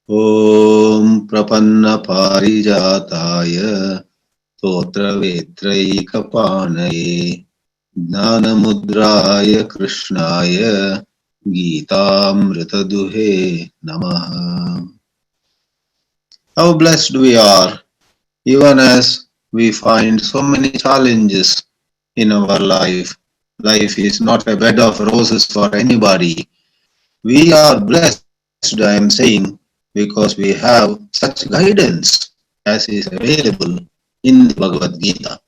Om Prapanna Parijataya Totra Vetraikapanaye Jnanamudraya Krishnaya Geetamritaduhe Namaha. How blessed we are, even as we find so many challenges in our life. Life is not a bed of roses for anybody. We are blessed, I am saying, because we have such guidance as is available in the Bhagavad Gita.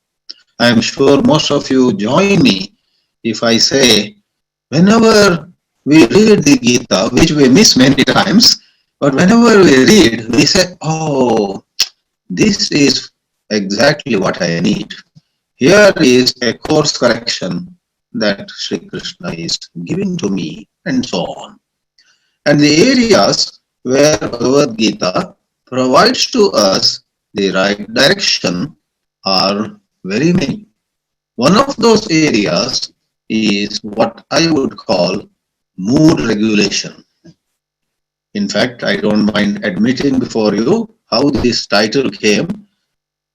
I am sure most of you join me if I say, whenever we read the Gita, which we miss many times, but whenever we read, we say, oh, this is exactly what I need. Here is a course correction that Shri Krishna is giving to me, and so on. And the areas where Bhagavad Gita provides to us the right direction are very many. One of those areas is what I would call mood regulation. In fact, I don't mind admitting before you how this title came.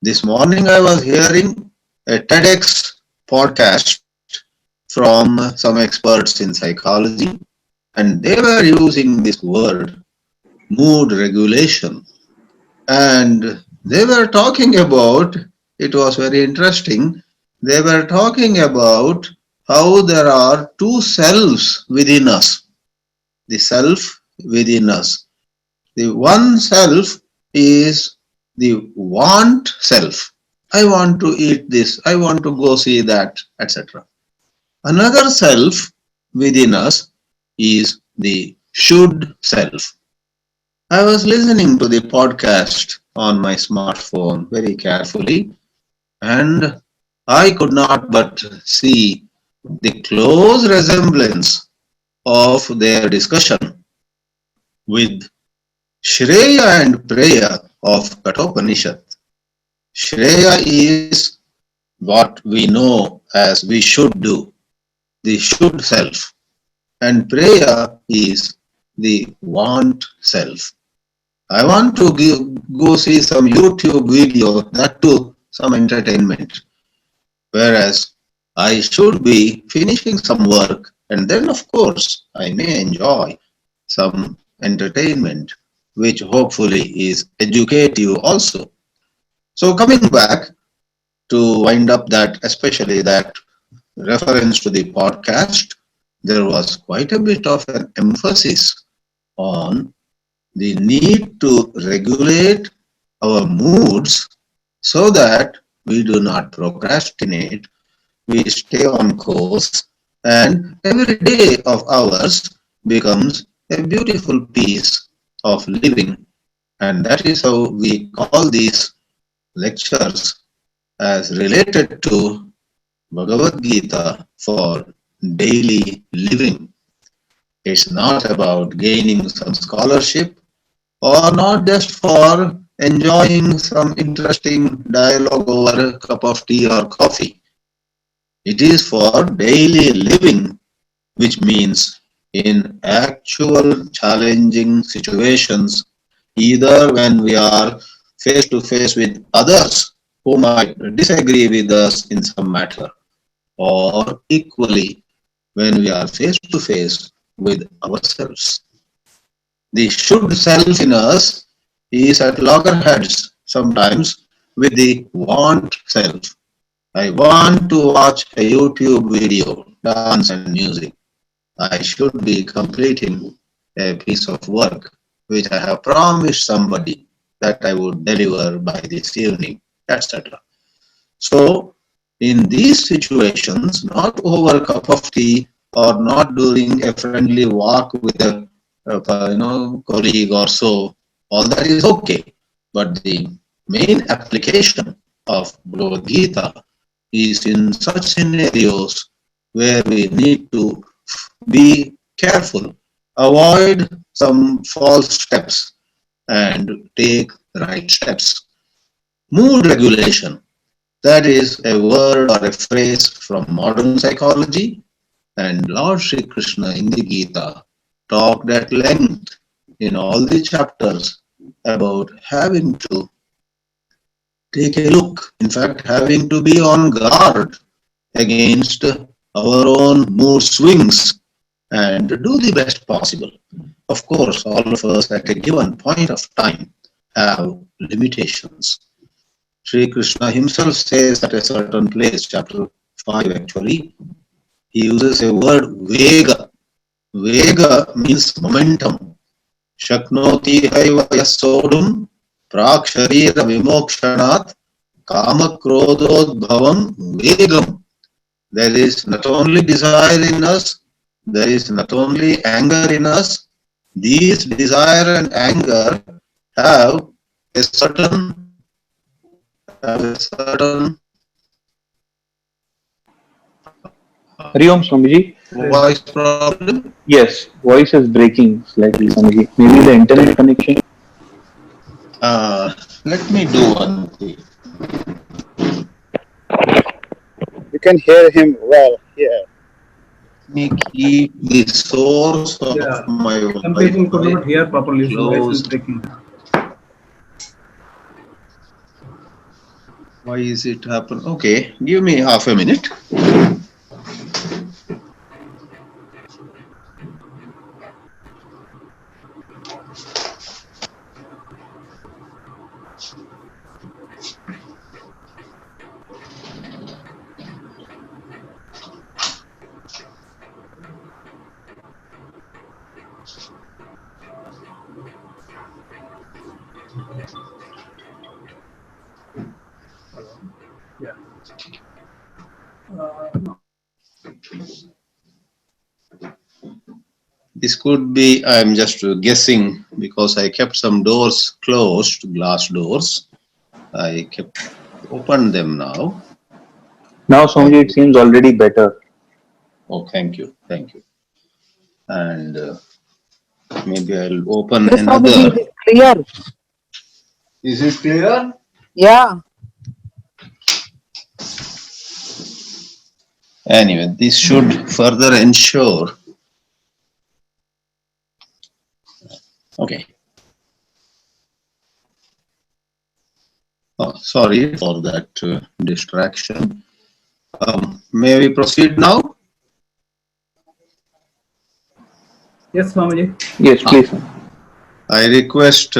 This morning I was hearing a TEDx podcast from some experts in psychology, and they were using this word mood regulation. And they were talking about, it was very interesting, they were talking about how there are two selves within us. The self within us. The one self is the want self. I want to eat this, I want to go see that, etc. Another self within us is the should self. I was listening to the podcast on my smartphone very carefully, and I could not but see the close resemblance of their discussion with Shreya and Preya of Kathopanishad. Shreya is what we know as we should do, the should self, and Preya is the want self. I want to go see some YouTube video, that too some entertainment. Whereas I should be finishing some work, and then of course I may enjoy some entertainment, which hopefully is educative also. So coming back to wind up that, especially that reference to the podcast, there was quite a bit of an emphasis on the need to regulate our moods so that we do not procrastinate, we stay on course, and every day of ours becomes a beautiful piece of living. And that is how we call these lectures as related to Bhagavad Gita for daily living. It's not about gaining some scholarship or not just for enjoying some interesting dialogue over a cup of tea or coffee. It is for daily living, which means in actual challenging situations, either when we are face to face with others who might disagree with us in some matter, or equally when we are face to face with ourselves. The should self in us is at loggerheads sometimes with the want self. I want to watch a YouTube video, dance and music. I should be completing a piece of work which I have promised somebody that I would deliver by this evening, etc. So, in these situations, not over a cup of tea or not during a friendly walk with a colleague or so, all that is okay. But the main application of Bhagavad Gita is in such scenarios where we need to be careful, avoid some false steps, and take the right steps. Mood regulation, that is a word or a phrase from modern psychology, and Lord Shri Krishna in the Gita talked at length in all the chapters about having to take a look, in fact, having to be on guard against our own mood swings and do the best possible. Of course, all of us at a given point of time have limitations. Shri Krishna himself says at a certain place, chapter 5 actually, he uses a word vega. Vega means momentum. Shaknoti haiva yasodum prak sharira vimokshanat kama krododbhavam vegam. There is not only desire in us, there is not only anger in us. These desire and anger have a certain Hari Om, Swamiji. voice problem. Yes, voice is breaking slightly, Swamiji. Maybe the internet connection. Let me do one thing. You can hear him well here. Let me keep the source of my Some people could Wi-Fi not hear properly, so voice is closed. breaking. Why is it happen? Okay, give me half a minute. Yeah. This could be, I'm just guessing because I kept some doors closed, glass doors. I kept opened them now. Now, Swamiji, it seems already better. Oh, thank you, thank you. And maybe I'll open Yes, Swamiji, another. it is clear. Is it clear? Yeah. Anyway, this should further ensure. Okay. Oh, sorry for that distraction. May we proceed now? Yes, Swamiji. Yes, please. I request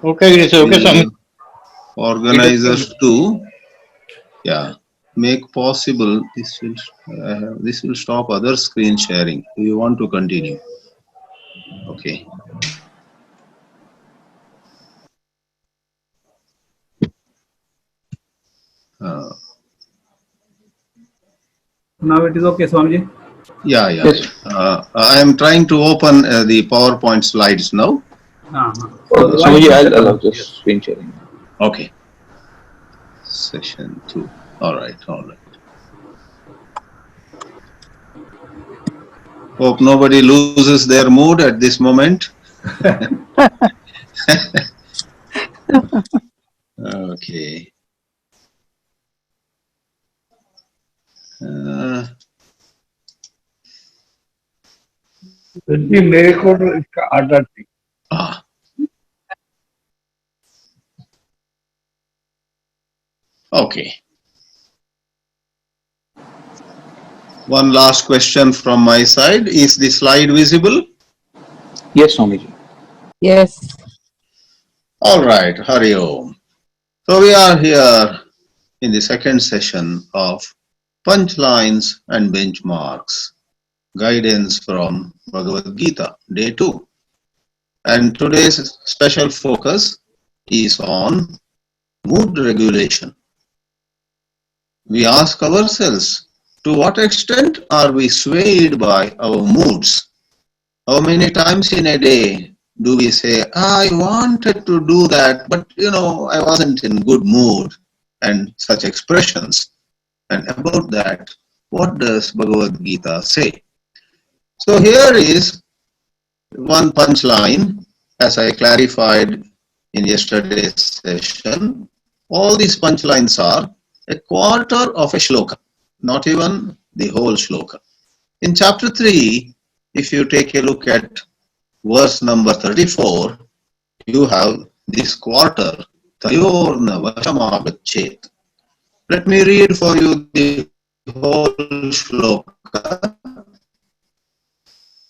Okay, the organizers to, make possible. This will stop other screen sharing. Do you want to continue? Okay. Now it is okay, Swamiji. Yeah. Yes. I am trying to open the PowerPoint slides now. Swamiji, I'll allow this screen sharing. Okay. Session 2. All right. Hope nobody loses their mood at this moment. Okay. मेरे को तो इसका आदत थी. Okay. One last question from my side. Is the slide visible? Yes, Swamiji. Yes. All right. Hari Om. So we are here in the second session of punchlines and benchmarks, guidance from Bhagavad Gita, day 2. And today's special focus is on mood regulation. We ask ourselves, to what extent are we swayed by our moods? How many times in a day do we say, I wanted to do that, but I wasn't in good mood, and such expressions. And about that, what does Bhagavad Gita say? So here is one punchline, as I clarified in yesterday's session. All these punchlines are a quarter of a shloka, not even the whole shloka. In chapter 3, if you take a look at verse number 34, you have this quarter, Tayorna Vashamagachet. Let me read for you the whole shloka.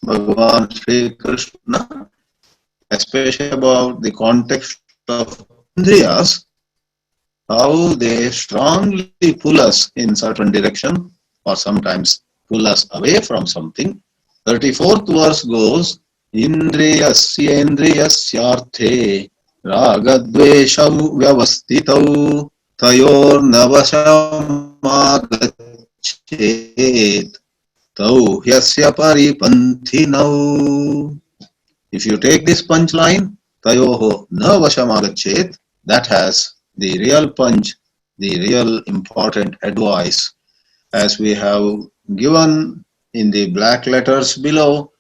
Bhagavan Shri Krishna, especially about the context of Indriyas, how they strongly pull us in certain direction or sometimes pull us away from something. 34th verse goes, Indriyasyarthe ragadveshau vyavastitau tayornavashamagachet tau hyasya paripanthinau. If you take this punch line, tayoho na vashamagachet, that has the real punch, the real important advice. As we have given in the black letters below,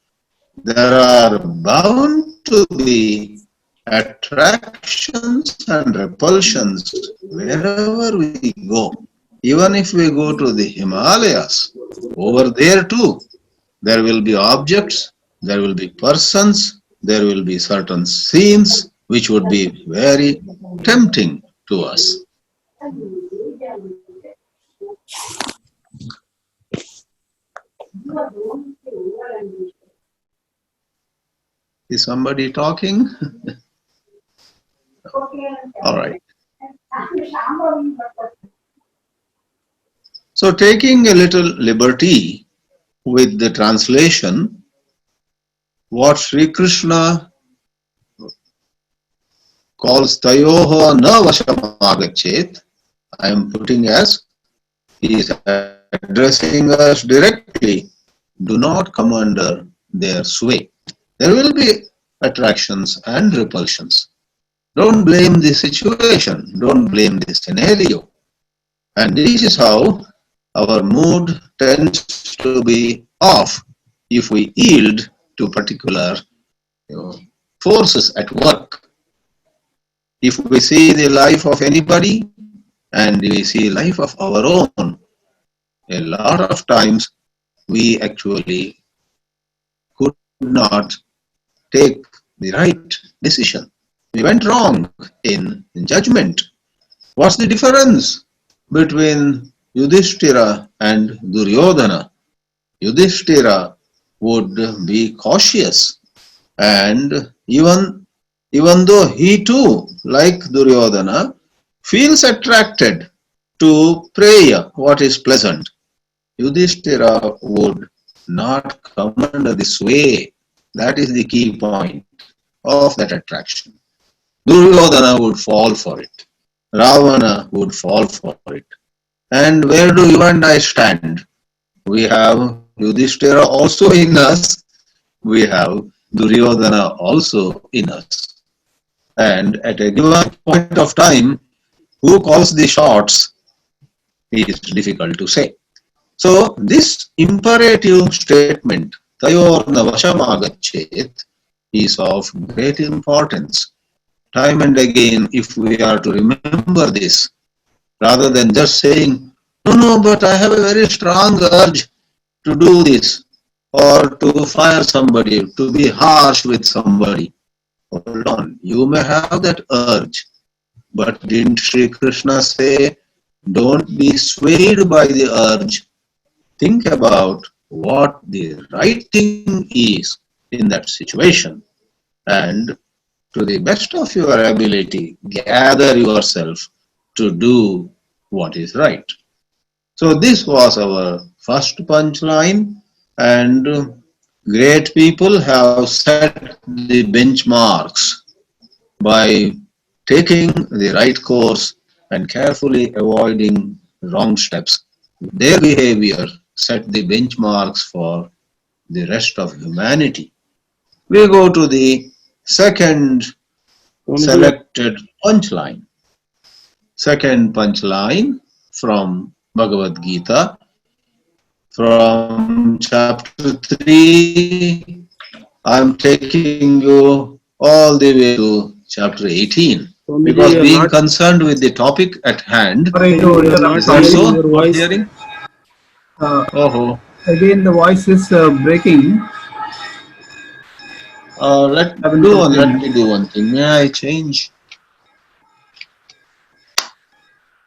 there are bound to be attractions and repulsions wherever we go. Even if we go to the Himalayas, over there too, there will be objects, there will be persons, there will be certain scenes which would be very tempting to us. Is somebody talking? All right. So taking a little liberty with the translation, what Shri Krishna calls Tayoho na vashamagachet, I am putting as he is addressing us directly. Do not come under their sway. There will be attractions and repulsions. Don't blame the situation. Don't blame the scenario. And this is how our mood tends to be off if we yield to particular forces at work. If we see the life of anybody and we see life of our own, a lot of times we actually could not take the right decision. We went wrong in judgment. What's the difference between Yudhishthira and Duryodhana? Yudhishthira would be cautious, and even though he too, like Duryodhana, feels attracted to prayer, what is pleasant, Yudhishthira would not come under the sway. That is the key point of that attraction. Duryodhana would fall for it. Ravana would fall for it. And where do you and I stand? We have Yudhishthira also in us. We have Duryodhana also in us. And at a given point of time, who calls the shots is difficult to say. So this imperative statement, Tayorna vashamagachet, is of great importance. Time and again, if we are to remember this, rather than just saying, no, but I have a very strong urge to do this, or to fire somebody, to be harsh with somebody. Hold on, you may have that urge, but didn't Shri Krishna say, don't be swayed by the urge. Think about what the right thing is in that situation, and to the best of your ability, gather yourself to do what is right. So this was our first punchline, and great people have set the benchmarks by taking the right course and carefully avoiding wrong steps. Their behavior set the benchmarks for the rest of humanity. We go to the second selected punchline. Second punchline from Bhagavad Geeta, from chapter 3. I'm taking you all the way to chapter 18. Because being concerned with the topic at hand, Sorry, you is are not that so? hearing your voice. Hearing? Again, the voice is breaking. Let I've been me do one thing. May I change?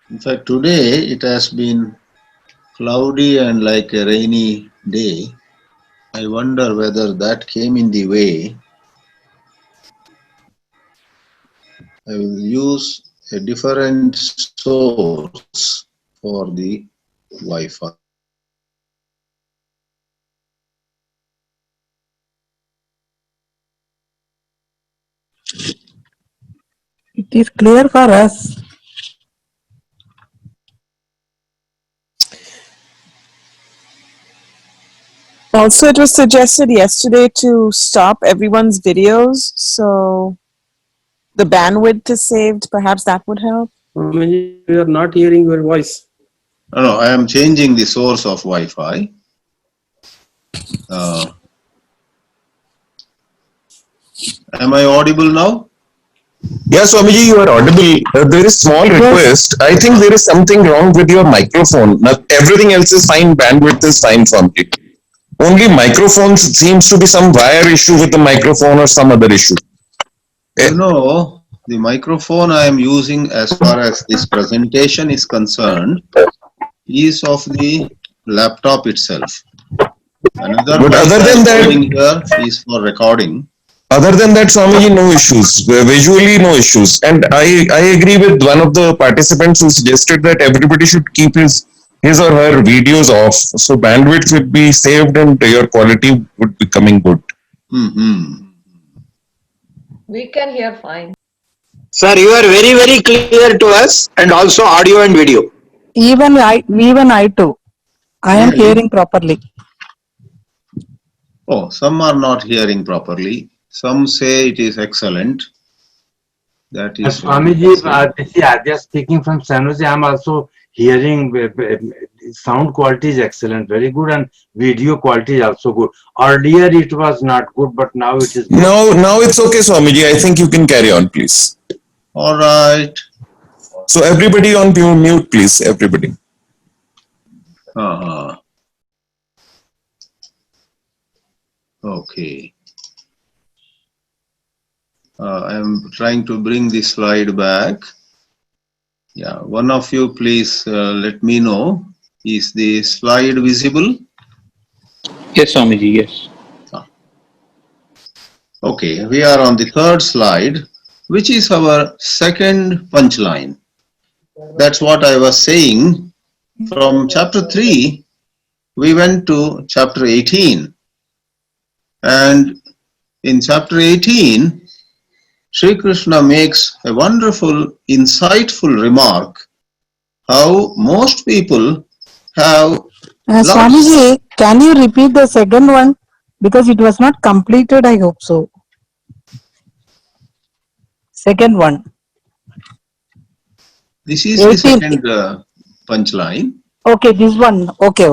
In fact, today it has been cloudy and like a rainy day. I wonder whether that came in the way. I will use a different source for the Wi-Fi. It is clear for us. Also, it was suggested yesterday to stop everyone's videos, so the bandwidth is saved. Perhaps that would help. We are not hearing your voice. No, I am changing the source of Wi-Fi. Am I audible now? Yes, Swamiji, you are audible. There is small request. I think there is something wrong with your microphone. Now, everything else is fine. Bandwidth is fine, Swamiji. Only microphones seems to be some wire issue with the microphone or some other issue. You know, the microphone I am using as far as this presentation is concerned is of the laptop itself. Another But mic other than that, here is for recording. Other than that, Swamiji, no issues. Visually, no issues. And I agree with one of the participants who suggested that everybody should keep his or her videos off. So bandwidth would be saved and your quality would be coming good. We can hear fine. Sir, you are very, very clear to us and also audio and video. Even I too. I am hearing properly. Oh, some are not hearing properly. Some say it is excellent. That is Swamiji, this is Adya speaking from San Jose. I am also hearing sound quality is excellent, very good, and video quality is also good. Earlier it was not good, but now it is good. Now it's okay, Swamiji. I think you can carry on, please. All right. So everybody on mute, please. Everybody. Okay. I am trying to bring the slide back. Yeah, one of you please let me know. Is the slide visible? Yes, Swamiji, yes. Okay, we are on the third slide, which is our second punchline. That's what I was saying. From chapter 3, we went to chapter 18. And in chapter 18, Shri Krishna makes a wonderful, insightful remark how most people have Swamiji, can you repeat the second one? Because it was not completed, I hope so. Second one. This is the second punchline. Okay, this one. Okay.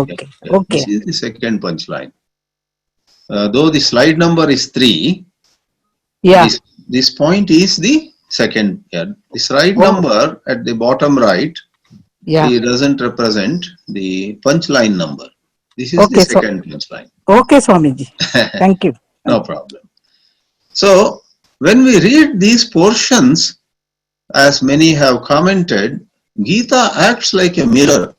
This is the second punchline. Though the slide number is 3, this point is the second. The slide number at the bottom right, it doesn't represent the punchline number. This is the second punchline. Okay, Swamiji. Thank you. No problem. So, when we read these portions, as many have commented, Geeta acts like a mirror.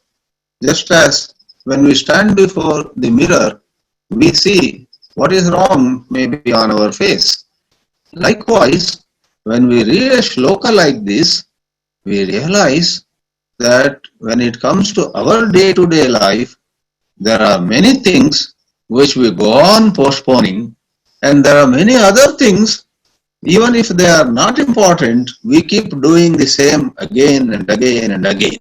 Just as when we stand before the mirror, we see what is wrong maybe on our face. Likewise, when we read a shloka like this, we realize that when it comes to our day-to-day life, there are many things which we go on postponing, and there are many other things, even if they are not important, we keep doing the same again and again and again.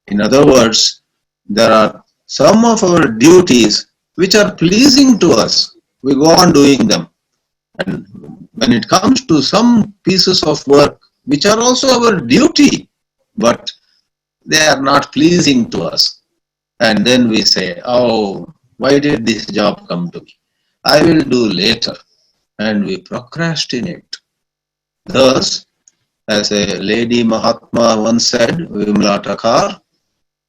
In other words, there are some of our duties which are pleasing to us. We go on doing them. And when it comes to some pieces of work which are also our duty, but they are not pleasing to us, and then we say, oh, why did this job come to me? I will do later, and we procrastinate. Thus, as a lady Mahatma once said, Vimla Thakar,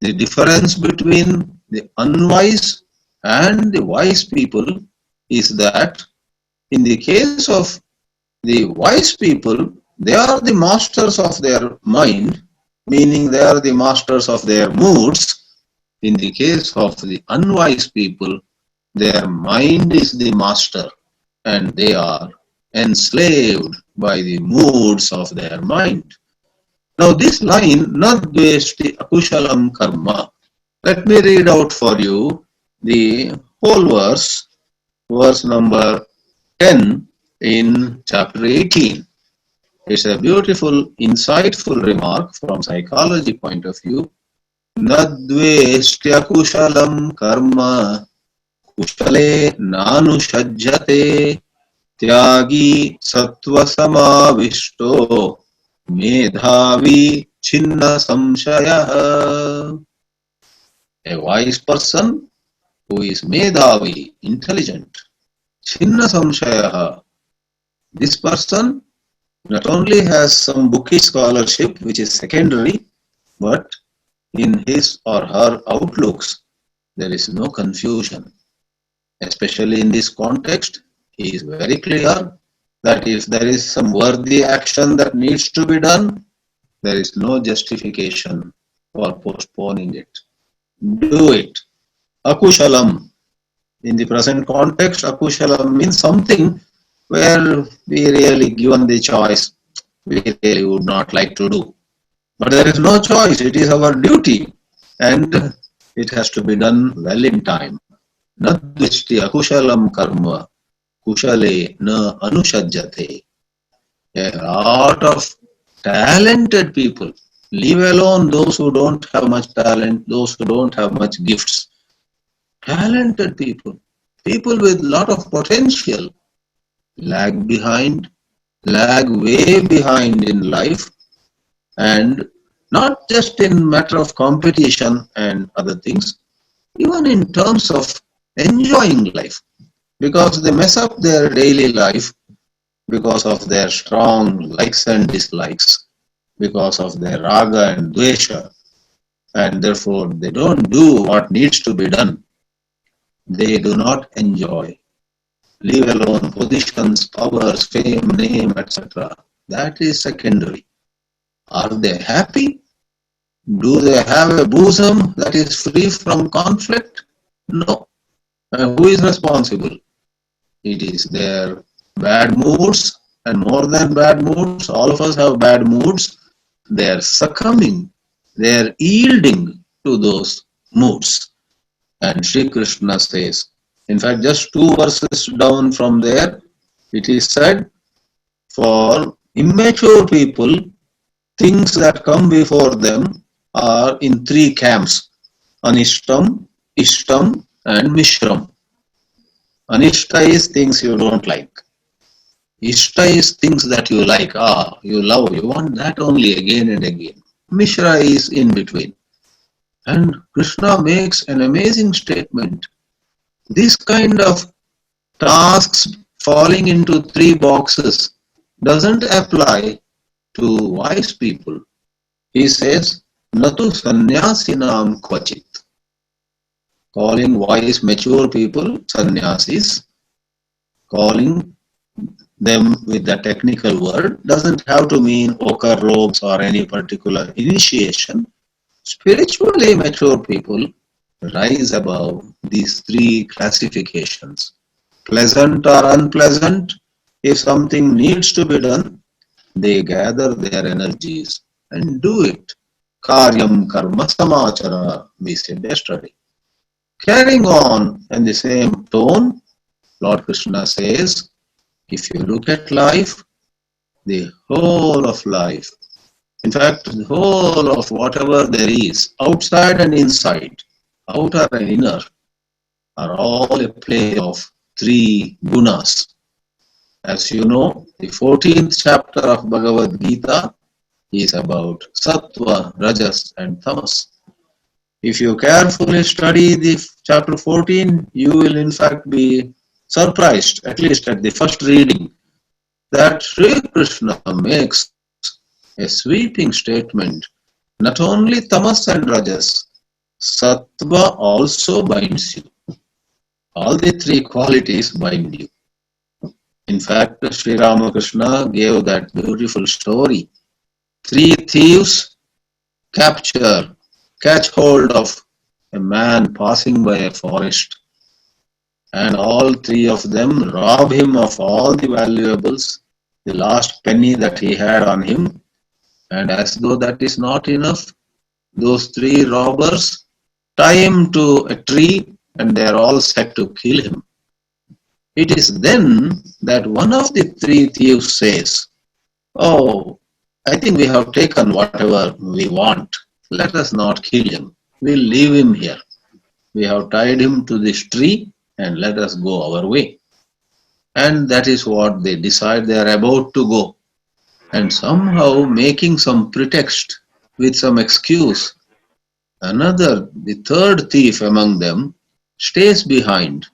the difference between the unwise and the wise people is that in the case of the wise people, they are the masters of their mind, meaning they are the masters of their moods. In the case of the unwise people, their mind is the master and they are enslaved by the moods of their mind. Now this line, nad dveshti akushalam karma. Let me read out for you the whole verse number 10 in chapter 18. It's a beautiful, insightful remark from psychology point of view. Nadvestya kushalam karma kushale nanushajjate tyagi sattva samavishto medhavi chinna samshayah. A wise person who is medhavi, intelligent, chinna samshayah. This person not only has some bookish scholarship, which is secondary, but in his or her outlooks, there is no confusion. Especially in this context, he is very clear that if there is some worthy action that needs to be done, there is no justification for postponing it. Do it. Akushalam. In the present context, akushalam means something where we really given the choice, we really would not like to do. But there is no choice, it is our duty and it has to be done well in time. Nadvishti akushalam karma kushale na anushajjate. A lot of talented people, leave alone those who don't have much talent, those who don't have much gifts. Talented people, people with lot of potential, lag way behind in life, and not just in matter of competition and other things, even in terms of enjoying life, because they mess up their daily life because of their strong likes and dislikes, because of their raga and dvesha, and therefore they don't do what needs to be done. They do not enjoy. Leave alone positions, powers, fame, name, etc. That is secondary. Are they happy? Do they have a bosom that is free from conflict? No. Who is responsible? It is their bad moods, and more than bad moods, all of us have bad moods. They are succumbing, they are yielding to those moods. And Shri Krishna says, in fact, just 2 verses down from there, it is said, for immature people, things that come before them are in 3 camps: Anishtam, Ishtam, and Mishram. Anishta is things you don't like. Ishta is things that you like. You love, you want that only again and again. Mishra is in between. And Krishna makes an amazing statement. This kind of tasks falling into 3 boxes doesn't apply to wise people. He says, Natu sannyasinam kvachit. Calling wise, mature people sannyasis, calling them with the technical word, doesn't have to mean ochre robes or any particular initiation. Spiritually mature people rise above these 3 classifications. Pleasant or unpleasant, if something needs to be done, they gather their energies and do it. Karyam karma samachara, we said yesterday. Carrying on in the same tone, Lord Krishna says, if you look at life, the whole of life, in fact, the whole of whatever there is, outside and inside, outer and inner, are all a play of 3 gunas. As you know, the 14th chapter of Bhagavad Geeta is about sattva, rajas, and tamas. If you carefully study the chapter 14, you will in fact be surprised, at least at the first reading, that Shri Krishna makes a sweeping statement. Not only tamas and rajas, sattva also binds you. All the 3 qualities bind you. In fact, Sri Ramakrishna gave that beautiful story. 3 thieves catch hold of a man passing by a forest, and all 3 of them rob him of all the valuables, the last penny that he had on him, and as though that is not enough, those 3 robbers tie him to a tree and they are all set to kill him. It is then that one of the 3 thieves says, "Oh, I think we have taken whatever we want. Let us not kill him. We'll leave him here. We have tied him to this tree and let us go our way." And that is what they decide. They are about to go. And somehow making some pretext with some excuse, the 3rd thief among them, stays behind.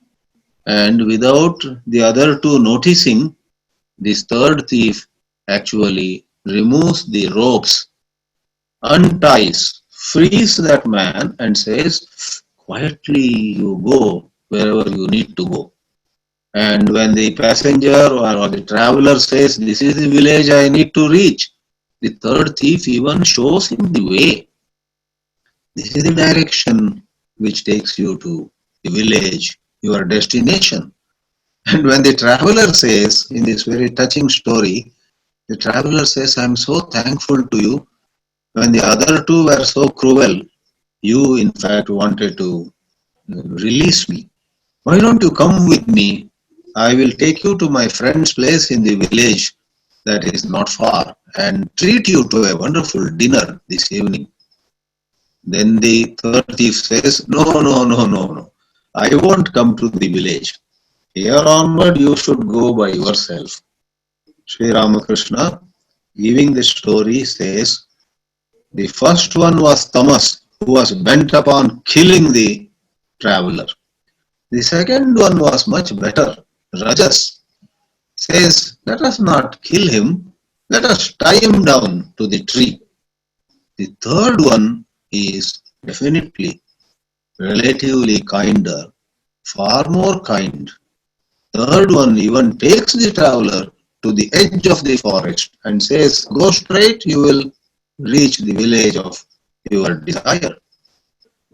And without the other 2 noticing, this 3rd thief actually removes the ropes, unties, frees that man and says, "Quietly you go wherever you need to go." And when the passenger or the traveler says, "This is the village I need to reach," the 3rd thief even shows him the way. This is the direction which takes you to the village, your destination. And when the traveler says, in this very touching story, the traveler says, "I am so thankful to you. When the other 2 were so cruel, you in fact wanted to release me. Why don't you come with me? I will take you to my friend's place in the village that is not far and treat you to a wonderful dinner this evening." Then the 3rd thief says, "No, no, no, no, no. I won't come to the village. Here onward you should go by yourself." Sri Ramakrishna, giving the story, says, the first one was Tamas, who was bent upon killing the traveler. The second one was much better, Rajas, says, "Let us not kill him, let us tie him down to the tree." The third one is definitely relatively kinder, far more kind. Third one even takes the traveler to the edge of the forest and says, "Go straight, you will reach the village of your desire."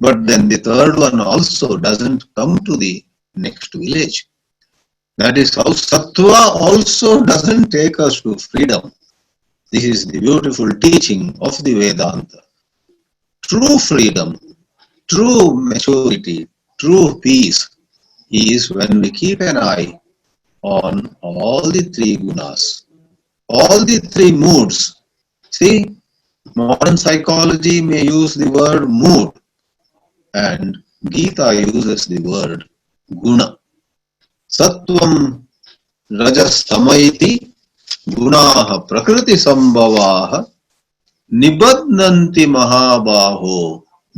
But then the third one also doesn't come to the next village. That is how Sattva also doesn't take us to freedom. This is the beautiful teaching of the Vedanta. True freedom, true maturity, true peace is when we keep an eye on all the 3 gunas, all the 3 moods. See, modern psychology may use the word mood, and Geeta uses the word guna. Sattvam rajas tamaiti gunaha prakriti sambhavaha nibadnanti mahabaho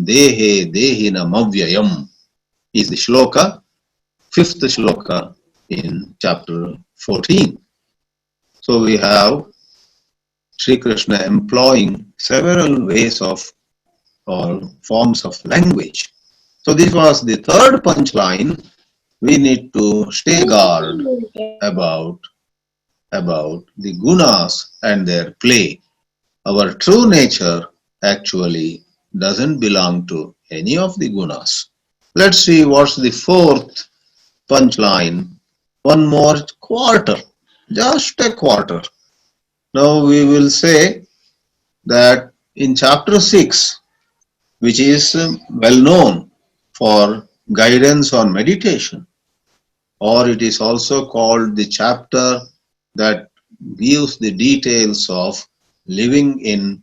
dehe dehinam avyayam is the shloka, 5th shloka in chapter 14. So we have Shri Krishna employing several ways of or forms of language. So this was the third punchline. We need to stay guard about the gunas and their play. Our true nature actually doesn't belong to any of the gunas. Let's see what's the fourth punchline. One more quarter, just a quarter. Now we will say that in chapter 6, which is well known for guidance on meditation, or it is also called the chapter that gives the details of living in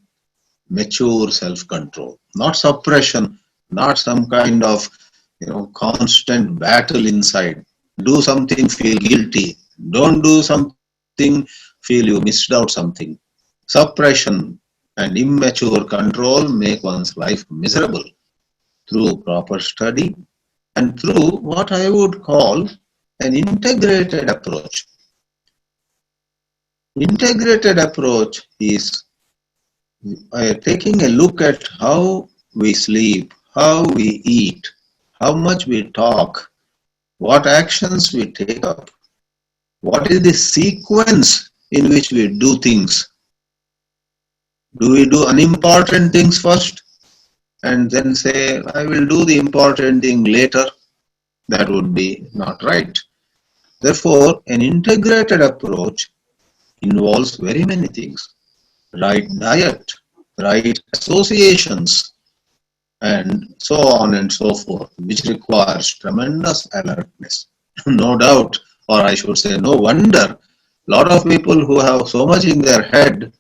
mature self-control, not suppression, not some kind of constant battle inside. Do something, feel guilty. Don't do something, feel you missed out something. Suppression and immature control make one's life miserable. Through proper study and through what I would call an integrated approach. Integrated approach is taking a look at how we sleep, how we eat, how much we talk, what actions we take up, What is the sequence in which we do things? Do we do unimportant things first and then say, I will do the important thing later? That would be not right. Therefore, an integrated approach involves very many things. Right diet, right associations, and so on and so forth, which requires tremendous alertness. No doubt, or I should say no wonder, a lot of people who have so much in their head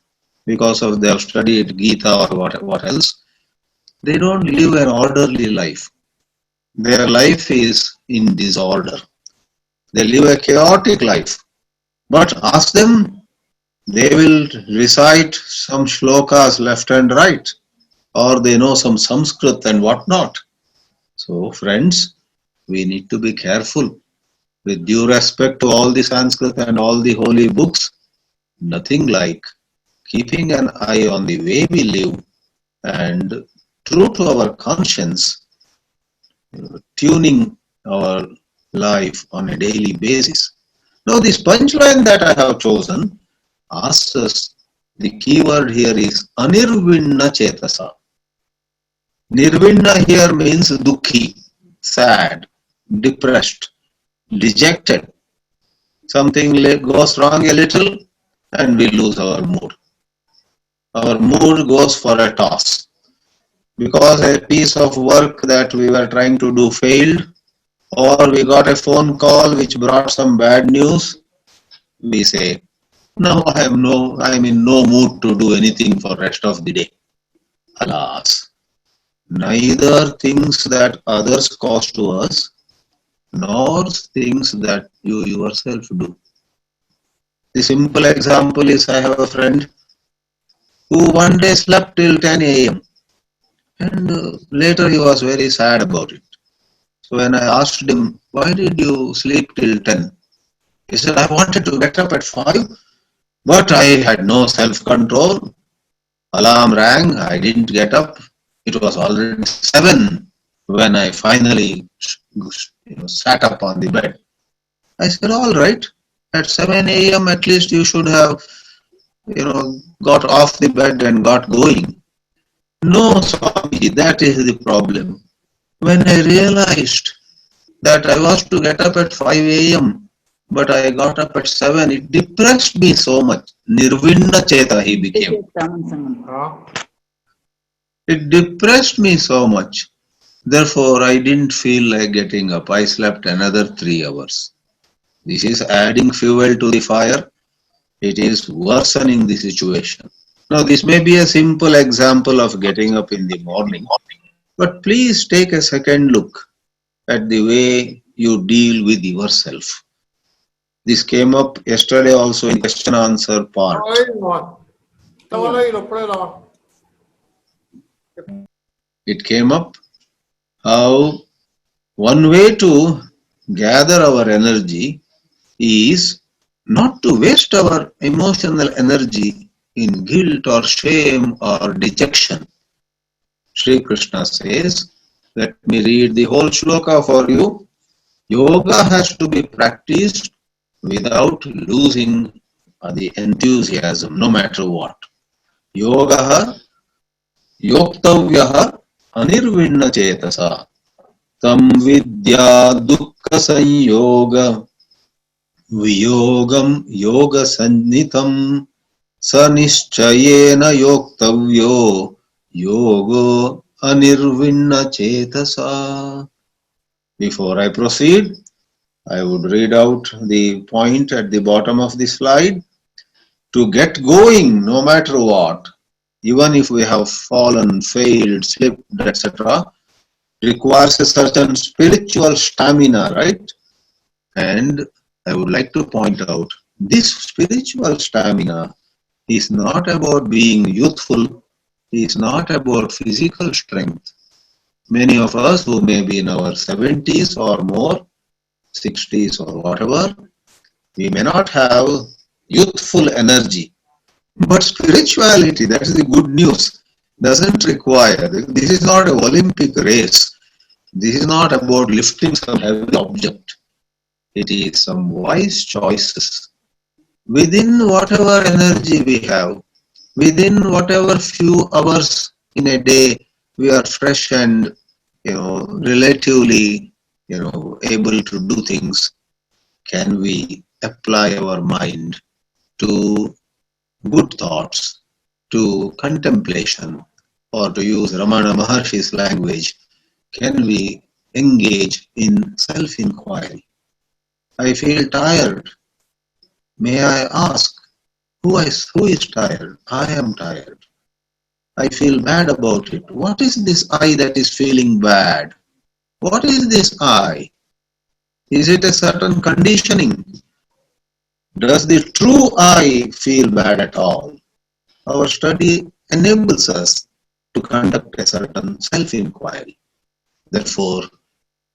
because of they have studied Geeta or what else, they don't live an orderly life. Their life is in disorder. They live a chaotic life. But ask them, they will recite some shlokas left and right, or they know some Sanskrit and whatnot. So friends, we need to be careful. With due respect to all the Sanskrit and all the holy books, nothing like keeping an eye on the way we live and true to our conscience, tuning our life on a daily basis. Now this punchline that I have chosen asks us, the keyword here is anirvinna chetasa. Nirvinna here means dukhi, sad, depressed, dejected. Something goes wrong a little and we lose our mood. Our mood goes for a toss. Because a piece of work that we were trying to do failed, or we got a phone call which brought some bad news, we say, now I'm in no mood to do anything for rest of the day. Alas, neither things that others cause to us, nor things that you yourself do. The simple example is, I have a friend who one day slept till 10 a.m. and later he was very sad about it. So when I asked him, why did you sleep till 10? He said, I wanted to get up at 5, but I had no self-control. Alarm rang, I didn't get up. It was already 7 when I finally sat up on the bed. I said, all right, at 7 a.m. at least you should have, got off the bed and got going. No, Swami, that is the problem. When I realized that I was to get up at 5 a.m., but I got up at 7, it depressed me so much. Nirvinna Cheta he became. It depressed me so much. Therefore, I didn't feel like getting up. I slept another 3 hours. This is adding fuel to the fire. It is worsening the situation. Now, this may be a simple example of getting up in the morning, but please take a second look at the way you deal with yourself. This came up yesterday also in question answer part. It came up how one way to gather our energy is not to waste our emotional energy in guilt or shame or dejection. Shri Krishna says, let me read the whole shloka for you. Yoga has to be practiced without losing the enthusiasm, no matter what. Yoga yoktavyaha anirvinna chetasa tam vidya dukkha sanyoga viyogam yoga sannitam sanischayena yoktavyo yogo anirvinna chetasa. Before I proceed, I would read out the point at the bottom of the slide. To get going, no matter what, even if we have fallen, failed, slipped, etc., requires a certain spiritual stamina, right? And I would like to point out, this spiritual stamina is not about being youthful, is not about physical strength. Many of us who may be in our 70s or more, 60s or whatever, we may not have youthful energy. But spirituality, that is the good news, doesn't require, this is not an Olympic race. This is not about lifting some heavy object. It is some wise choices within whatever energy we have, within whatever few hours in a day we are fresh and relatively able to do things. Can we apply our mind to good thoughts, to contemplation, or to use Ramana Maharshi's language, can we engage in self-inquiry? I feel tired. May I ask, who is tired? I am tired. I feel bad about it. What is this I that is feeling bad? What is this I? Is it a certain conditioning? Does the true I feel bad at all? Our study enables us to conduct a certain self-inquiry. Therefore,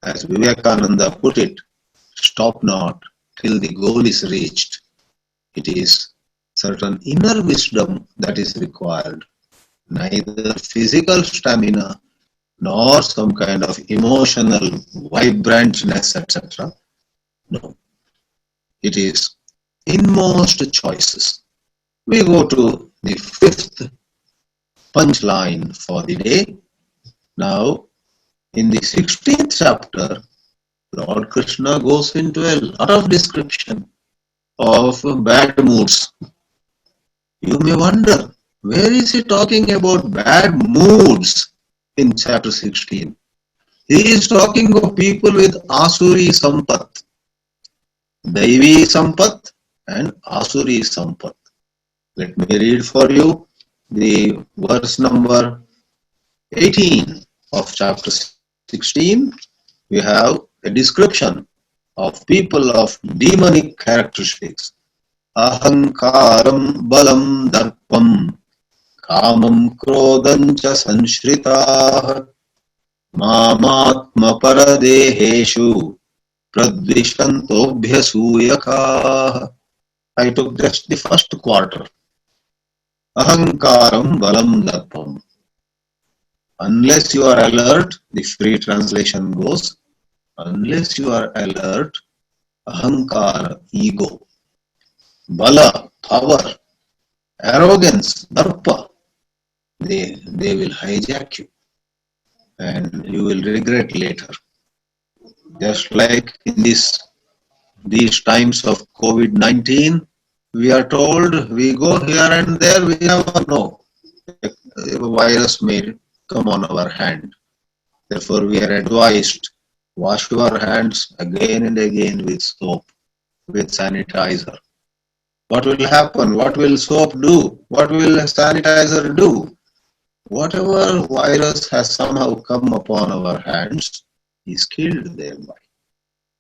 as Vivekananda put it, stop not till the goal is reached. It is certain inner wisdom that is required, neither physical stamina nor some kind of emotional vibrantness, etc. No, it is inmost choices. We go to the fifth punchline for the day. Now, in the 16th chapter, Lord Krishna goes into a lot of description of bad moods. You may wonder, where is he talking about bad moods in chapter 16? He is talking of people with Asuri Sampat, Daivi Sampat and Asuri Sampat. Let me read for you the verse number 18 of chapter 16. We have a description of people of demonic characteristics. Ahankaram balam darpam kamam krodam cha sanshritaah mamatma paradeheshu pradvishantobhyasuyakaah. I took just the first quarter. Ahankaram balam darpam. Unless you are alert, the free translation goes, unless you are alert, ahankara, ego, bala, power, arrogance, darpa, they will hijack you and you will regret later. Just like in these times of COVID-19, we are told we go here and there, we never know. A virus may come on our hand. Therefore, we are advised, wash your hands again and again with soap, with sanitizer. What will happen? What will soap do? What will sanitizer do? Whatever virus has somehow come upon our hands is killed thereby.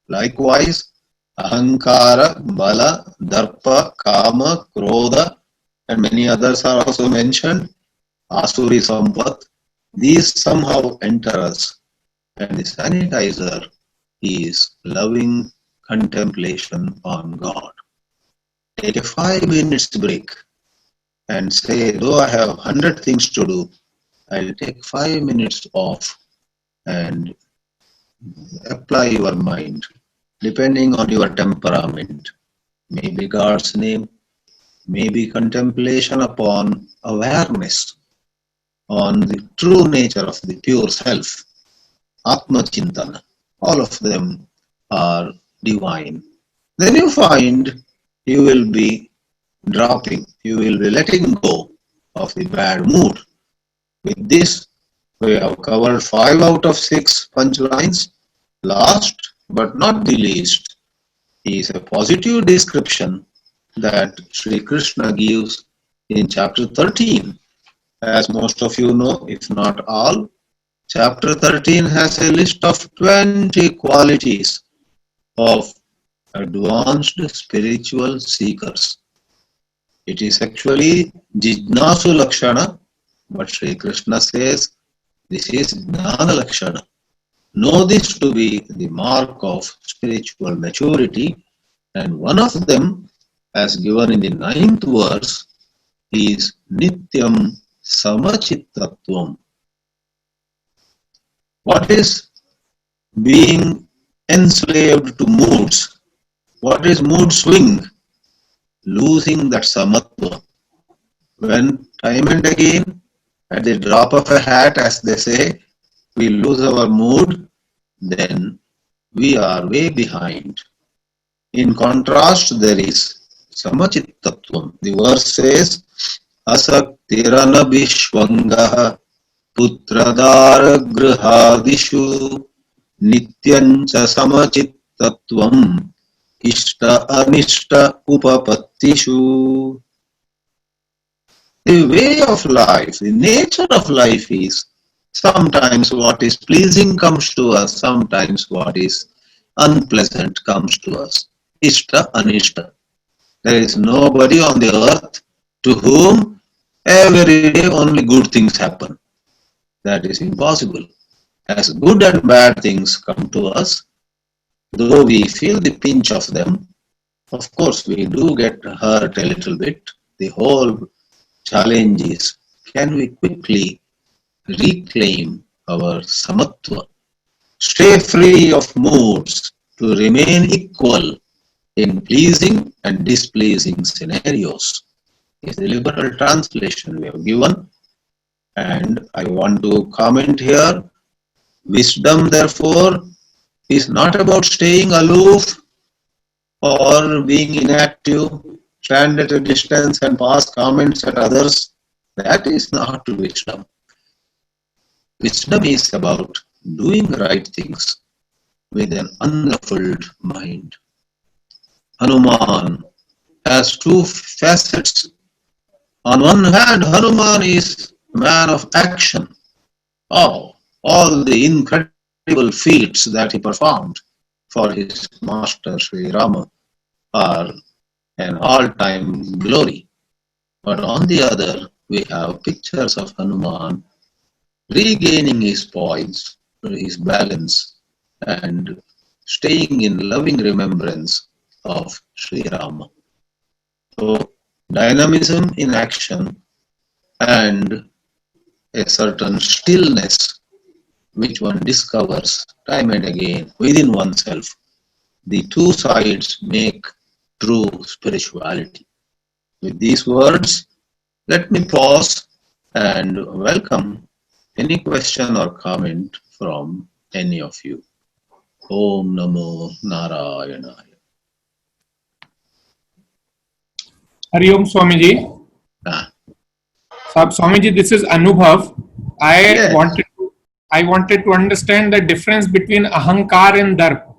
Likewise, ahankara, bala, darpa, kama, krodha, and many others are also mentioned. Asuri sampat. These somehow enter us, and the sanitizer is loving contemplation on God. Take a 5 minutes break and say, though I have 100 things to do, I'll take 5 minutes off and apply your mind, depending on your temperament. Maybe God's name, maybe contemplation upon awareness, on the true nature of the pure self, Atma Chintana. All of them are divine. Then you find you will be dropping, you will be letting go of the bad mood. With this, we have covered 5 out of 6 punchlines. Last but not the least is a positive description that Shri Krishna gives in chapter 13. As most of you know, if not all, chapter 13 has a list of 20 qualities of advanced spiritual seekers. It is actually Jijnasu Lakshana, but Shri Krishna says this is Jnana Lakshana. Know this to be the mark of spiritual maturity, and one of them, as given in the 9th verse, is Nityam Samachittatvam. What is being enslaved to moods? What is mood swing? Losing that samatva. When time and again, at the drop of a hat, as they say, we lose our mood, then we are way behind. In contrast, there is samachittatvam. The verse says, asaktirana bishwangaha putradara grihadishu nityancha samachittatvam ishta anishta upapattishu. The way of life, the nature of life is sometimes what is pleasing comes to us, sometimes what is unpleasant comes to us. Ishta, anishta. There is nobody on the earth to whom every day only good things happen. That is impossible. As good and bad things come to us, though we feel the pinch of them, of course we do get hurt a little bit. The whole challenge is, can we quickly reclaim our samatva, stay free of moods to remain equal in pleasing and displeasing scenarios? Is the liberal translation we have given, and I want to comment here. Wisdom, therefore, is not about staying aloof or being inactive, stand at a distance and pass comments at others. That is not wisdom. Wisdom is about doing right things with an unruffled mind. Hanuman has two facets. On one hand, Hanuman is a man of action. Oh, all the incredible feats that he performed for his master Sri Rama are an all-time glory. But on the other, we have pictures of Hanuman regaining his poise, his balance, and staying in loving remembrance of Sri Rama. So, dynamism in action and a certain stillness which one discovers time and again within oneself. The two sides make true spirituality. With these words, let me pause and welcome any question or comment from any of you. Om Namo Narayanaya. Hari Om Swamiji. Swamiji, this is Anubhav. I wanted to understand the difference between ahankar and darp.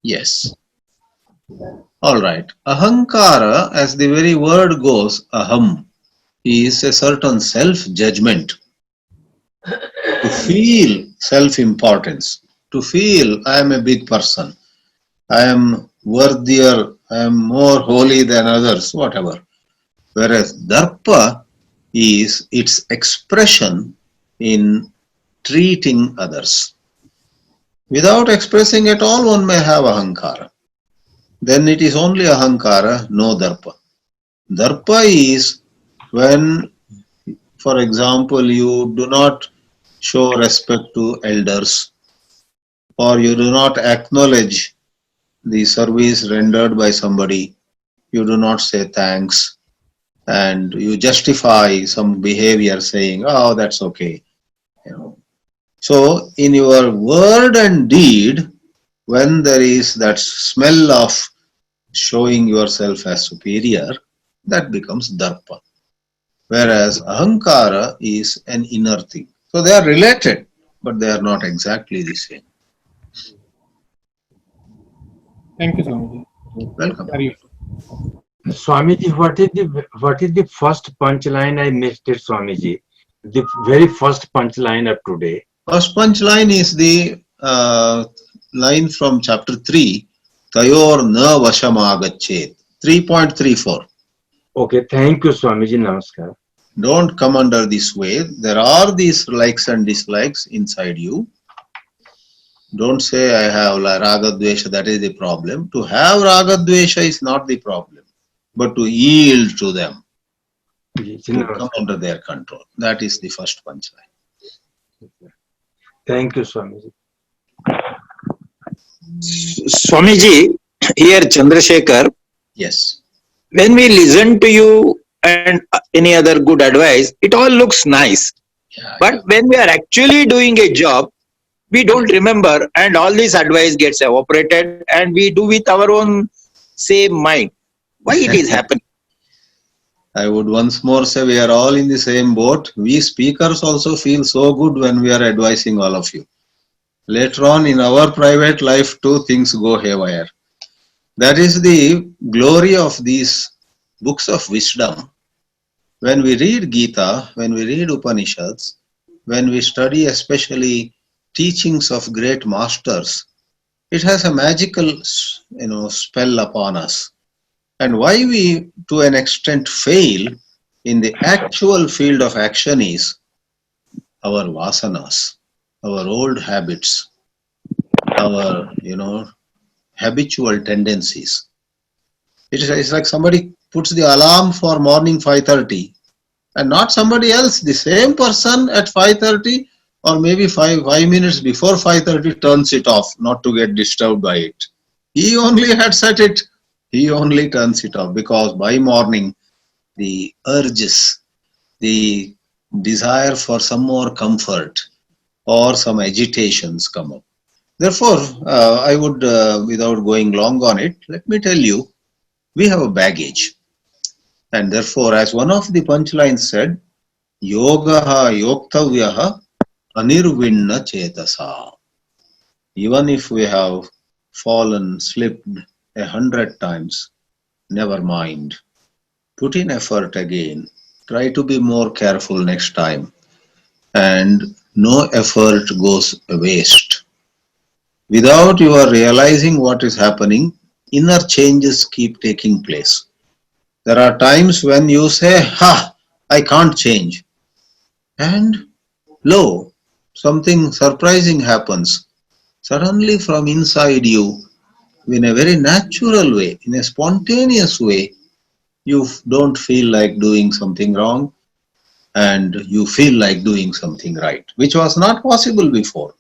Yes. All right. Ahankara, as the very word goes, aham, is a certain self-judgment. To feel self-importance, to feel I am a big person, I am worthier, I am more holy than others, whatever. Whereas darpa is its expression in treating others. Without expressing at all, one may have ahankara. Then it is only ahankara, no darpa. Darpa is when, for example, you do not show respect to elders, or you do not acknowledge the service rendered by somebody, you do not say thanks, and you justify some behavior saying, oh, that's okay. So in your word and deed, when there is that smell of showing yourself as superior, that becomes darpa. Whereas ahankara is an inner thing. So they are related, but they are not exactly the same. Thank you, Swamiji. Welcome. Swamiji, what is the first punchline? I missed it, Swamiji. The very first punchline of today. First punchline is the line from chapter 3, Tayor na vashamagachet, 3.34. Okay, thank you, Swamiji. Namaskar. Don't come under this way. There are these likes and dislikes inside you. Don't say I have raga dvesha, that is the problem. To have raga dvesha is not the problem, but to yield to them, to come under their control. That is the first punchline. Thank you, Swamiji. Swamiji, here, Chandrasekhar, Yes. when we listen to you and any other good advice, it all looks nice. But when we are actually doing a job, we don't remember, and all this advice gets evaporated, and we do with our own same mind. Why it is happening? I would once more say we are all in the same boat. We speakers also feel so good when we are advising all of you. Later on in our private life too, things go haywire. That is the glory of these books of wisdom. When we read Geeta, when we read Upanishads, when we study especially teachings of great masters, it has a magical, spell upon us. And why we, to an extent, fail in the actual field of action is our vasanas, our old habits, our, habitual tendencies. It's like somebody puts the alarm for morning 5:30 and not somebody else, the same person at 5:30 or maybe 5 minutes before 5:30 turns it off not to get disturbed by it. He only had set it, he only turns it off because by morning the urges, the desire for some more comfort or some agitations come up. Therefore, I would, without going long on it, let me tell you, we have a baggage. And therefore, as one of the punchlines said, Yogaha yoktavyaha anirvinna chetasa. Even if we have fallen, slipped 100 times, never mind. Put in effort again. Try to be more careful next time. And no effort goes waste. Without your realizing what is happening, inner changes keep taking place. There are times when you say, I can't change. And lo, something surprising happens. Suddenly from inside you, in a very natural way, in a spontaneous way, you don't feel like doing something wrong and you feel like doing something right, which was not possible before.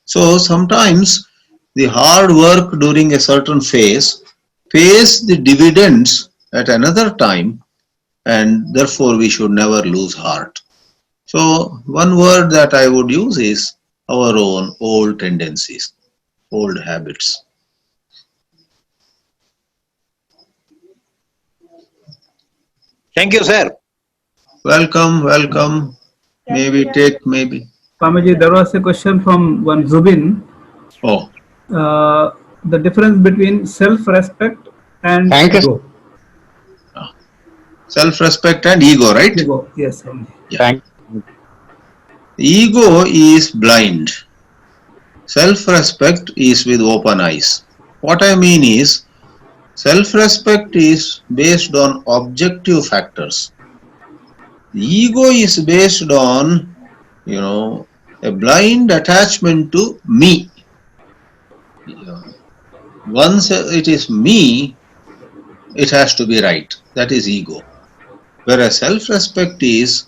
So sometimes the hard work during a certain phase pays the dividends at another time, and therefore we should never lose heart. So one word that I would use is our own old tendencies, old habits. Thank you, sir. Welcome, welcome. Maybe. Swamiji, there was a question from one Zubin. Oh. The difference between self-respect and Thank you. ego. Self-respect and ego, right? Ego, yes. Swamiji. Yeah. Thank you. Ego is blind. Self-respect is with open eyes. What I mean is, self-respect is based on objective factors. The ego is based on, a blind attachment to me. Once it is me, it has to be right. That is ego. Whereas self-respect is,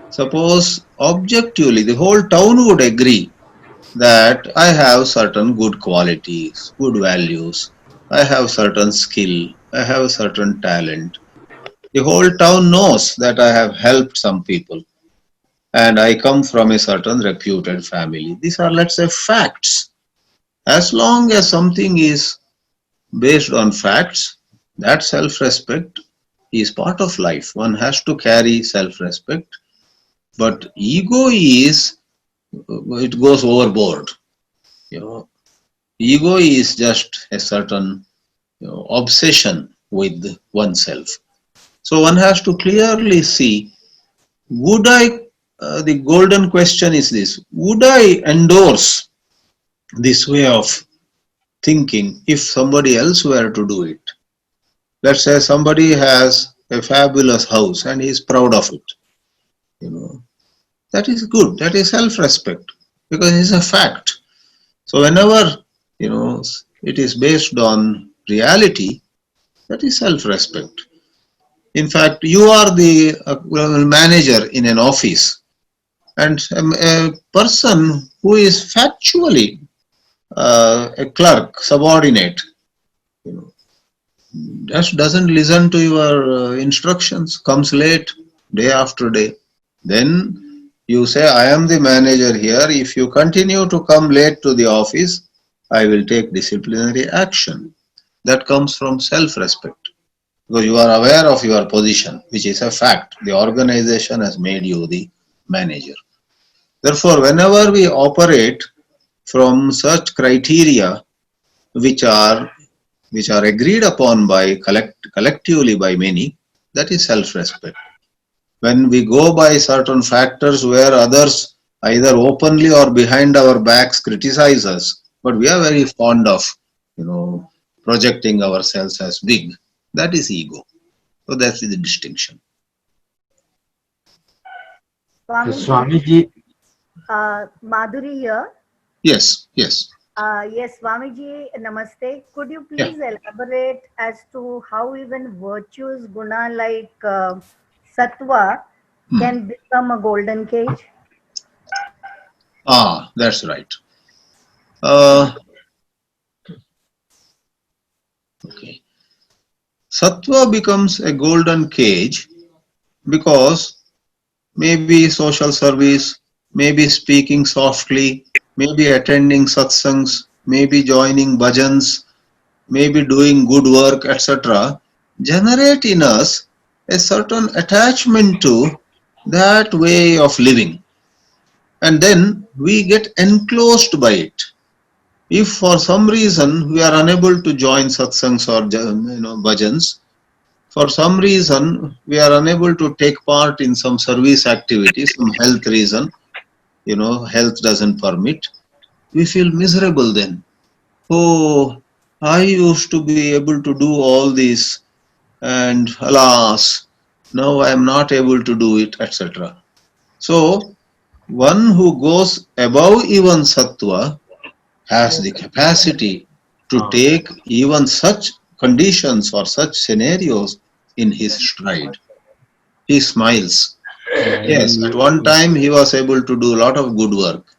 suppose objectively, the whole town would agree that I have certain good qualities, good values, I have certain skill, I have certain talent. The whole town knows that I have helped some people and I come from a certain reputed family. These are, let's say, facts. As long as something is based on facts, that self-respect is part of life. One has to carry self-respect, but ego is, it goes overboard. Ego is just a certain obsession with oneself. So one has to clearly see, would I, the golden question is this, would I endorse this way of thinking if somebody else were to do it? Let's say somebody has a fabulous house and he is proud of it. That is good, that is self-respect because it's a fact. So whenever, it is based on reality, that is self-respect. In fact, you are the manager in an office and a person who is factually a clerk, subordinate, You know, just doesn't listen to your instructions, comes late day after day. Then you say, I am the manager here. If you continue to come late to the office, I will take disciplinary action. That comes from self-respect. Because you are aware of your position, which is a fact. The organization has made you the manager. Therefore, whenever we operate from such criteria which are agreed upon by collectively by many, that is self-respect. When we go by certain factors where others either openly or behind our backs criticize us, but we are very fond of, projecting ourselves as big, that is ego. So that's the distinction. Swamiji, Madhuri here. Yes. Yes, Swamiji, namaste. Could you please elaborate as to how even virtuous guna like sattva can become a golden cage? That's right. Okay. Sattva becomes a golden cage because maybe social service, maybe speaking softly, maybe attending satsangs, maybe joining bhajans, maybe doing good work, etc., generate in us a certain attachment to that way of living. And then we get enclosed by it. If for some reason we are unable to join satsangs or bhajans, for some reason we are unable to take part in some service activities, some health reason, health doesn't permit, we feel miserable then. Oh, I used to be able to do all this, and alas, now I am not able to do it, etc. So, one who goes above even sattva has the capacity to take even such conditions or such scenarios in his stride. He smiles. Yes, at one time he was able to do a lot of good work.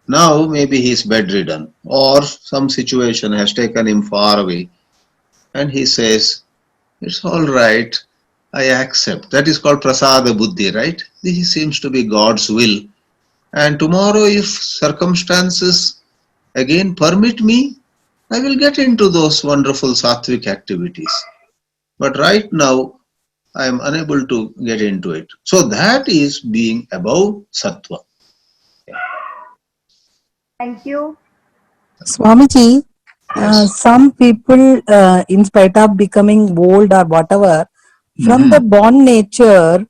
Now maybe he is bedridden or some situation has taken him far away, and he says, it's all right, I accept. That is called prasada buddhi, right? This seems to be God's will. And tomorrow if circumstances again permit me, I will get into those wonderful sattvic activities. But right now, I am unable to get into it. So that is being above sattva. Thank you. Swamiji, some people, in spite of becoming old or whatever, from the born nature,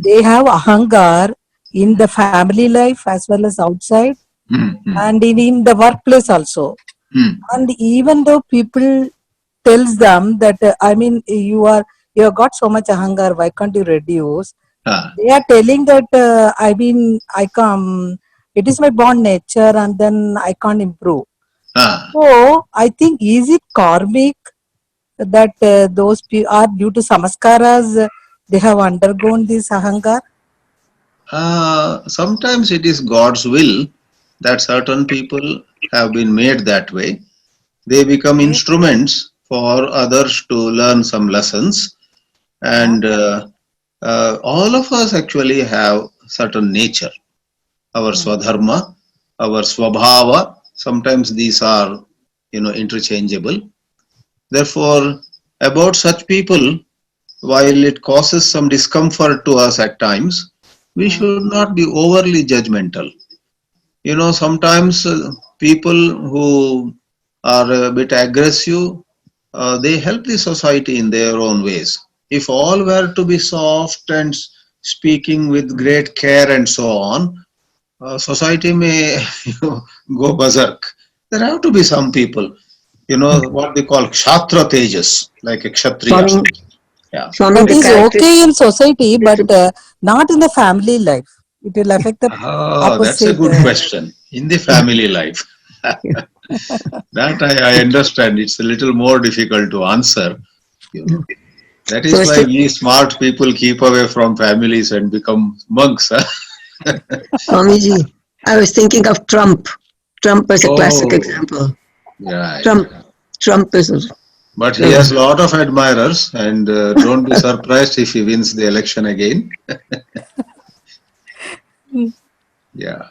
they have ahangar in the family life as well as outside, and in the workplace also. And even though people tells them that you have got so much ahangar, why can't you reduce? They are telling that I come, it is my born nature, and then I can't improve. So I think, is it karmic that those are due to samaskaras, they have undergone this ahangar? Sometimes it is God's will that certain people have been made that way. They become instruments for others to learn some lessons. And all of us actually have certain nature. Our swadharma, our swabhava, sometimes these are, interchangeable. Therefore, about such people, while it causes some discomfort to us at times, we should not be overly judgmental. Sometimes people who are a bit aggressive, they help the society in their own ways. If all were to be soft and speaking with great care and so on, society may go berserk. There have to be some people, what they call kshatra tejas, like a kshatriya. Yeah. That is okay in society, but not in the family life. It will affect the opposite. That's a good question. In the family life. That I understand. It's a little more difficult to answer. That is why we smart people keep away from families and become monks. Swamiji, I was thinking of Trump. Trump is a classic example. Right. Trump is But he has a lot of admirers, and don't be surprised if he wins the election again. Yeah.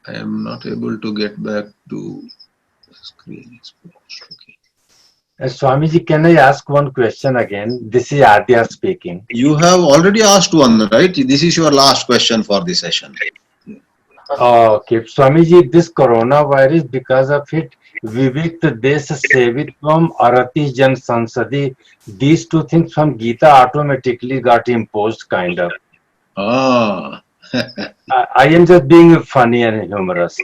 I am not able to get back to screen. Okay. Swamiji, can I ask one question again? This is Adya speaking. You have already asked one, right? This is your last question for the session. Okay, Swamiji, this coronavirus, because of it, Vivikt Desh Sevitvam Arati Jan Sansadi, these two things from Geeta automatically got imposed, kind of. Ah. I am just being funny and humorous.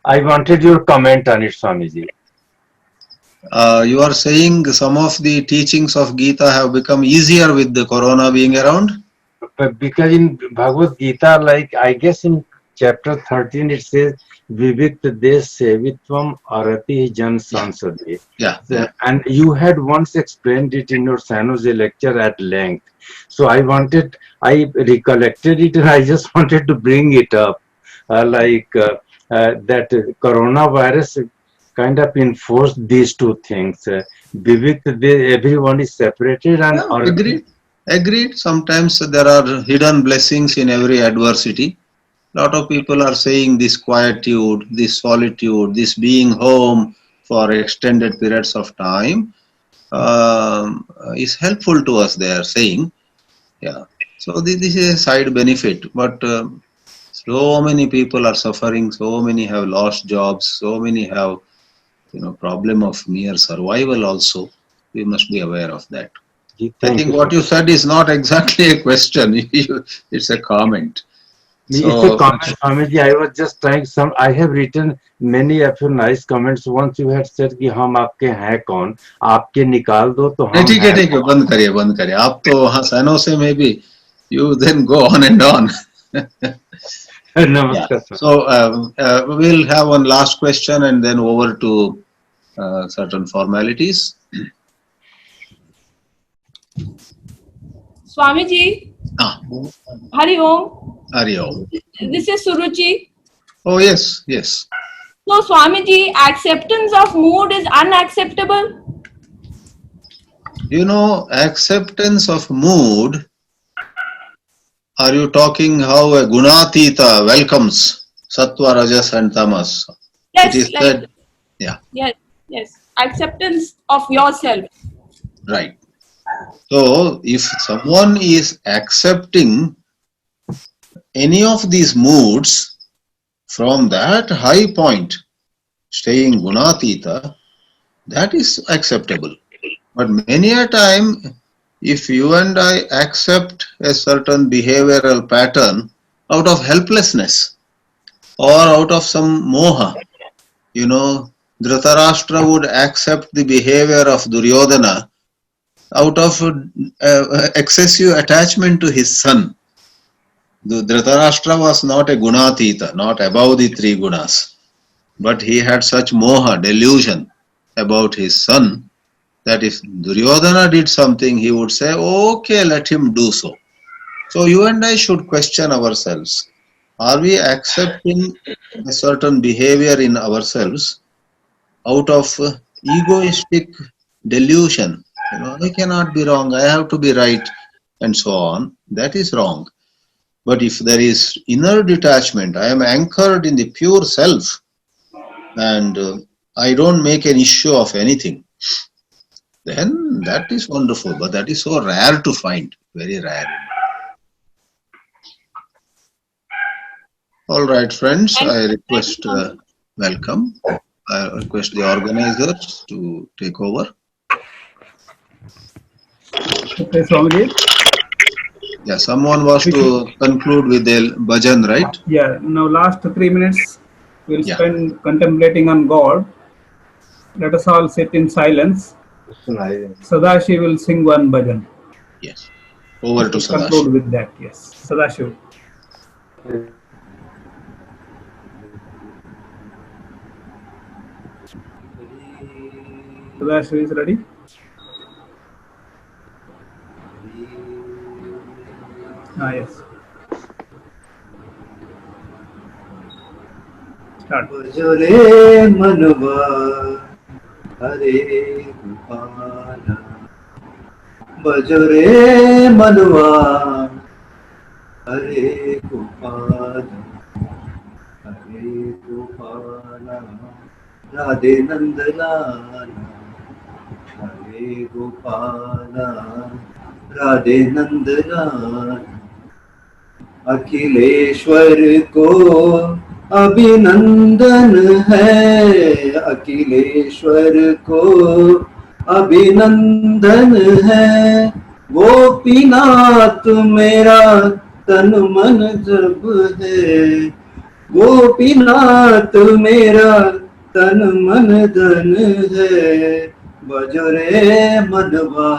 I wanted your comment on it, Swamiji. You are saying some of the teachings of Gita have become easier with the corona being around? But because in Bhagavad Gita, like I guess in chapter 13, it says, Vivikt Desh Sevitvam Arati Jan Sansadi. Yeah. And you had once explained it in your San Jose lecture at length. So I recollected it and I just wanted to bring it up. That coronavirus kind of enforced these two things. Vivikt, everyone is separated and Agreed. Sometimes there are hidden blessings in every adversity. A lot of people are saying this quietude, this solitude, this being home for extended periods of time is helpful to us, they are saying. Yeah. So this is a side benefit. But so many people are suffering, so many have lost jobs, so many have problem of mere survival also. We must be aware of that. I think what you said is not exactly a question. It's a comment. It's a comment, Swamiji. I was just trying I have written many of your nice comments. Once you had said कि हम आपके हैं कौन, आपके निकाल दो तो हम ठीक है, बंद करिए. आप तो वहाँ सैनो से में भी you then go on and on. Namaskar. Yeah. So we'll have one last question and then over to certain formalities. Swamiji. Hari Om. Hari Om. This is Suruchi. Oh, yes. So, Swamiji, acceptance of mood is unacceptable? Acceptance of mood, are you talking how a Gunatita welcomes Sattva, Rajas and Tamas? Yes. It is said, yeah. Yes. Acceptance of yourself. Right. So, if someone is accepting any of these moods from that high point, staying Gunatita, that is acceptable. But many a time, if you and I accept a certain behavioral pattern out of helplessness or out of some moha, Dhritarashtra would accept the behavior of Duryodhana out of excessive attachment to his son. Dhritarashtra was not a Gunatita, not above the three gunas, but he had such moha, delusion about his son, that if Duryodhana did something, he would say, okay, let him do so. So you and I should question ourselves. Are we accepting a certain behavior in ourselves out of egoistic delusion? I cannot be wrong, I have to be right, and so on. That is wrong. But if there is inner detachment, I am anchored in the pure self, and I don't make an issue of anything, then that is wonderful. But that is so rare to find, very rare. All right, friends, I request welcome. I request the organizers to take over. Okay, Swamiji. Yeah, someone was to conclude with the bhajan, right? Yeah, now last 3 minutes we'll spend contemplating on God. Let us all sit in silence. Sadashi will sing one bhajan. Yes. Over to Sadashi. Conclude with that, yes. Sadashi. Sadashi is ready? Yes. Start. Bhajole manava हरे गोपाल बजो रे मनवा हरे गोपाल राधे नंद लाला हरे गोपाल राधे नंद लाला अखिलेश्वर को अभिनंदन है अखिलेश्वर को अभिनंदन है गोपीनाथ मेरा तन मन जब है गोपीनाथ मेरा तन मन धन है बजो रे मनवा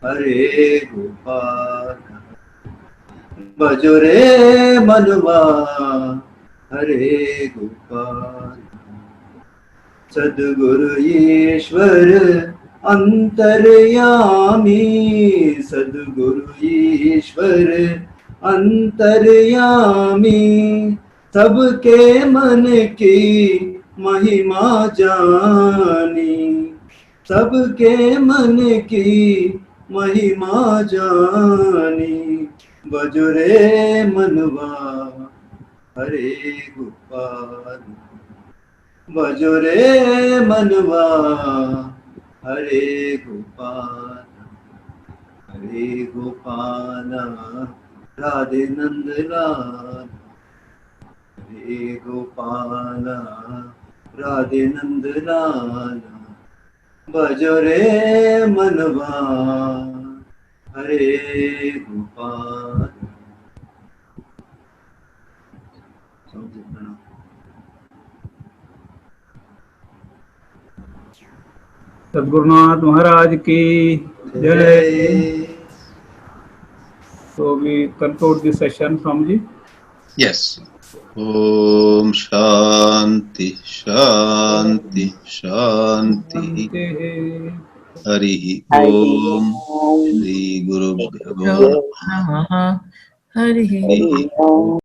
हरे गोपाल बजो रे मनवा हरे गोपाल सद्गुरु ईश्वर अंतर्यामी सद्गुरु ईश्वर अंतर्यामी सबके मन की महिमा जानी सबके मन की महिमा जानी बजो रे मनवा हरे गोपाल बजो रे मनवा हरे गोपाल राधे नंद लाल हरे गोपाल राधे नंद लाल बजो रे मनवा हरे गोपाल सद्गुरुनाथ महाराज की जय. So we conclude this session, Swamiji. Yes. Om Shanti Shanti Shanti Hari Om Shri Guru Bhyo Namaha Hari